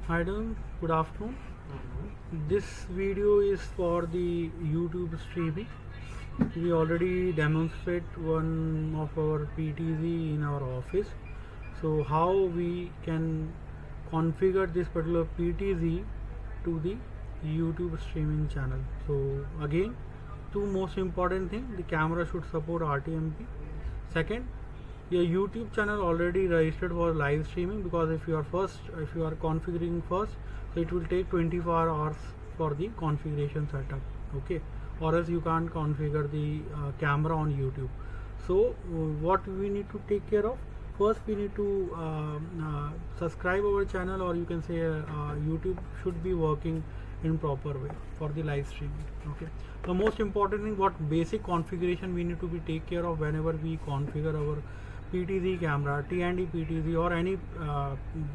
Hi Don, good afternoon. This video is for the YouTube streaming. We already demonstrate one of our PTZ in our office. So how we can configure this particular PTZ to the YouTube streaming channel. So again, two most important thing: the camera should support RTMP. Second, your YouTube channel already registered for live streaming, because if you are configuring first, so it will take 24 hours for the configuration setup, okay, or else you can't configure the camera on YouTube. So what we need to take care of, first we need to subscribe our channel, or you can say YouTube should be working in proper way for the live streaming. Okay, the most important thing, what basic configuration we need to be take care of whenever we configure our PTZ camera, T&D PTZ, or any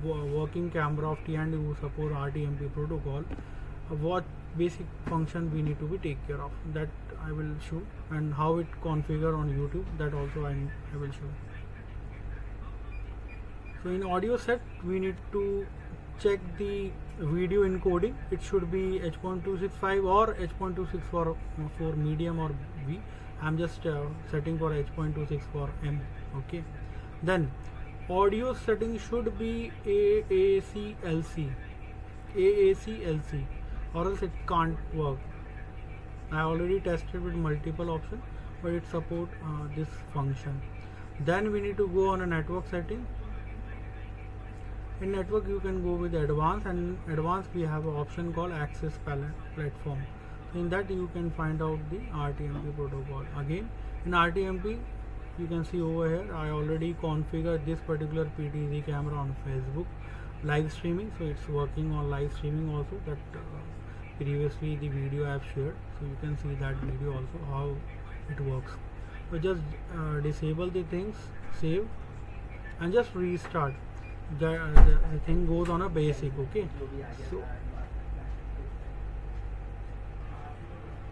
working camera of T&D who support RTMP protocol. What basic function we need to be take care of, that I will show, and how it configure on YouTube, that also I will show. So in audio set, we need to check the video encoding. It should be H.265 or H.26 for medium or V. I'm just setting for H.26 for M. Okay, then audio setting should be AAC-LC, or else it can't work. I already tested with multiple options, but it support this function. Then we need to go on a network setting. In network, you can go with advanced, and in advanced we have an option called access platform. So in that you can find out the RTMP protocol. Again, in RTMP, you can see over here, I already configured this particular PTZ camera on Facebook live streaming, so it's working on live streaming also. That previously the video I have shared, so you can see that video also how it works. So just disable the things, save, and just restart. The thing goes on a basic. Okay, so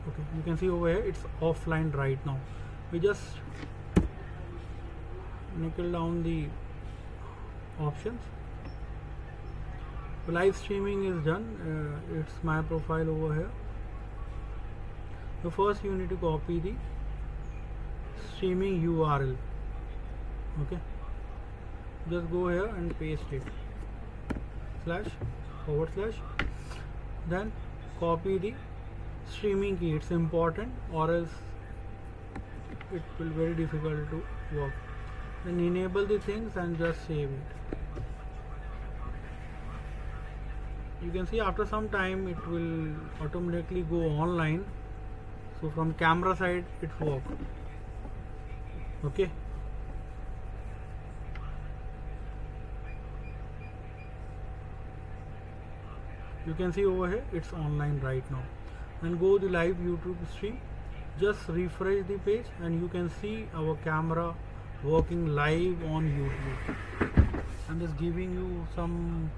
okay, you can see over here it's offline right now. We just nickel down the options. So live streaming is done. It's my profile over here. So first you need to copy the streaming URL. Okay, just go here and paste it, // then copy the streaming key. It's important, or else it will be very difficult to work. Then enable the things and just save it. You can see after some time it will automatically go online. So from camera side it works. Okay, you can see over here it's online right now. And go to live YouTube stream, just refresh the page, and you can see our camera working live on YouTube. I'm just giving you some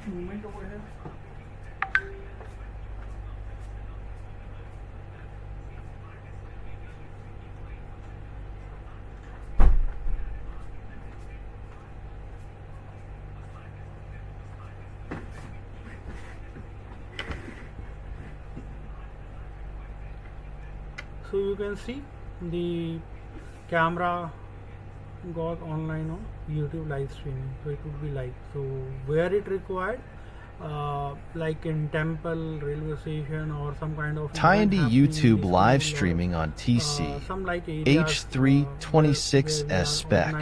movement over here. So you can see the camera got online on YouTube live streaming, so it would be live. So where it required, like in temple, railway station, or some kind of T&D YouTube live streaming on TC some like areas, H326S spec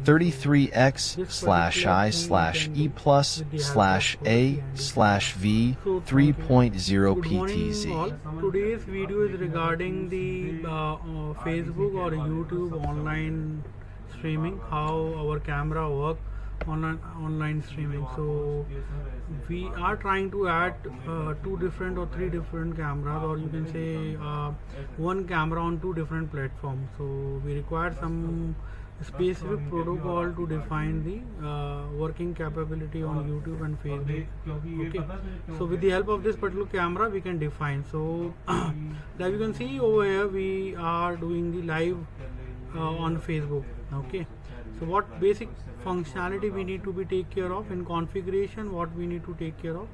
33X/I/E+/A/V 3.0 PTZ. Today's video is regarding the Facebook or YouTube online streaming, how our camera work online streaming. So we are trying to add 2 different or 3 different cameras, or you can say one camera on 2 different platforms. So we require some specific protocol to define the working capability on YouTube and Facebook. Okay, so with the help of this particular camera we can define. So like you can see over here, we are doing the live on Facebook. Okay, so what basic functionality we need to be take care of in configuration, what we need to take care of.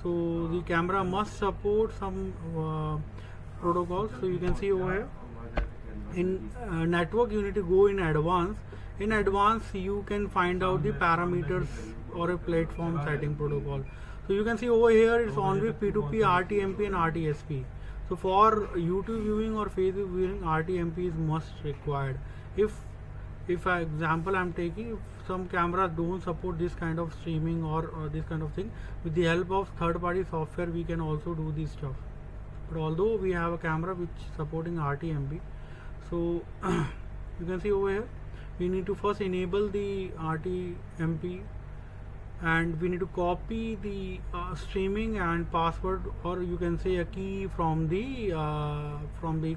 So the camera must support some protocols. So you can see over here in network you need to go in advance. In advance you can find out the parameters or a platform setting protocol. So you can see over here it's on with P2P, RTMP and RTSP. So for YouTube viewing or Facebook viewing, RTMP is must required. If example I'm taking, if some cameras don't support this kind of streaming or this kind of thing, with the help of third party software we can also do this stuff. But although we have a camera which supporting RTMP, so you can see over here we need to first enable the RTMP, and we need to copy the streaming and password, or you can say a key from the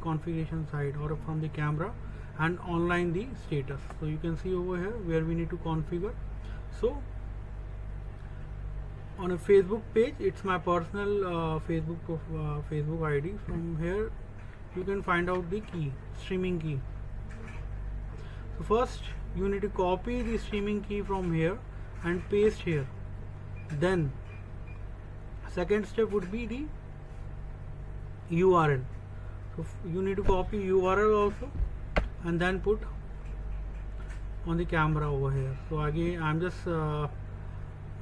configuration side or from the camera, and online the status. So you can see over here where we need to configure. So on a Facebook page, it's my personal Facebook ID. From here you can find out the key, streaming key. So first you need to copy the streaming key from here and paste here. Then second step would be the URL. So you need to copy URL also and then put on the camera over here. So again I'm just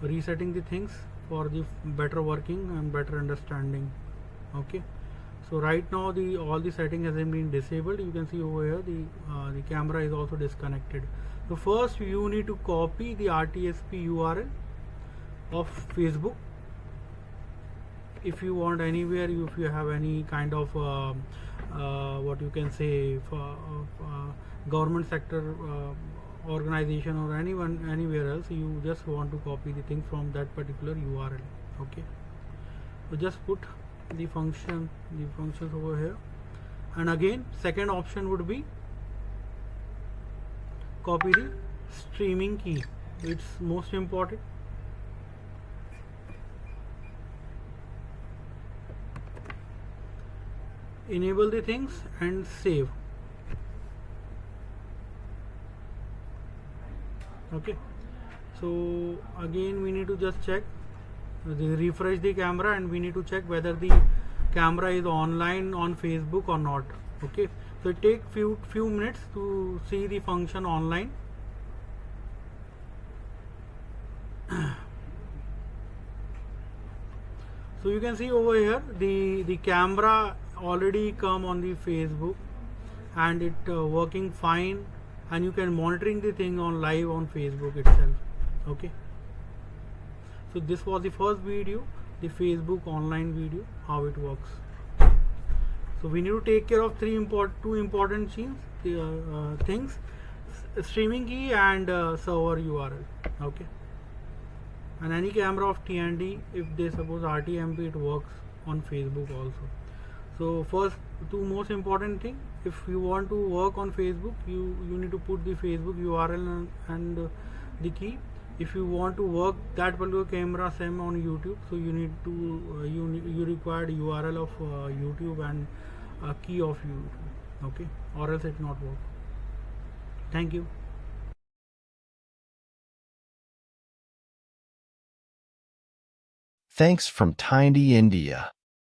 resetting the things for the better working and better understanding. Okay, so right now all the setting has been disabled. You can see over here the camera is also disconnected. So first you need to copy the RTSP URL of Facebook. If you want anywhere, if you have any kind of what you can say for government sector organization or anywhere else, you just want to copy the thing from that particular URL. Okay, so just put the functions over here, and again second option would be copy the streaming key. It's most important. Enable the things and save. Okay, so again we need to just check, refresh the camera, and we need to check whether the camera is online on Facebook or not. Okay, so it takes few minutes to see the function online. So you can see over here the camera already come on the Facebook and it working fine, and you can monitoring the thing on live on Facebook itself. Okay, so this was the first video, the Facebook online video, how it works. So we need to take care of two important things, streaming key and server URL. Okay, and any camera of TND, if they suppose RTMP, it works on Facebook also. So first two most important thing, if you want to work on Facebook, you need to put the Facebook URL and the key. If you want to work that particular camera same on YouTube, so you need to you required URL of YouTube and a key of YouTube. Okay, or else it not work. Thank you. Thanks from Tiny India.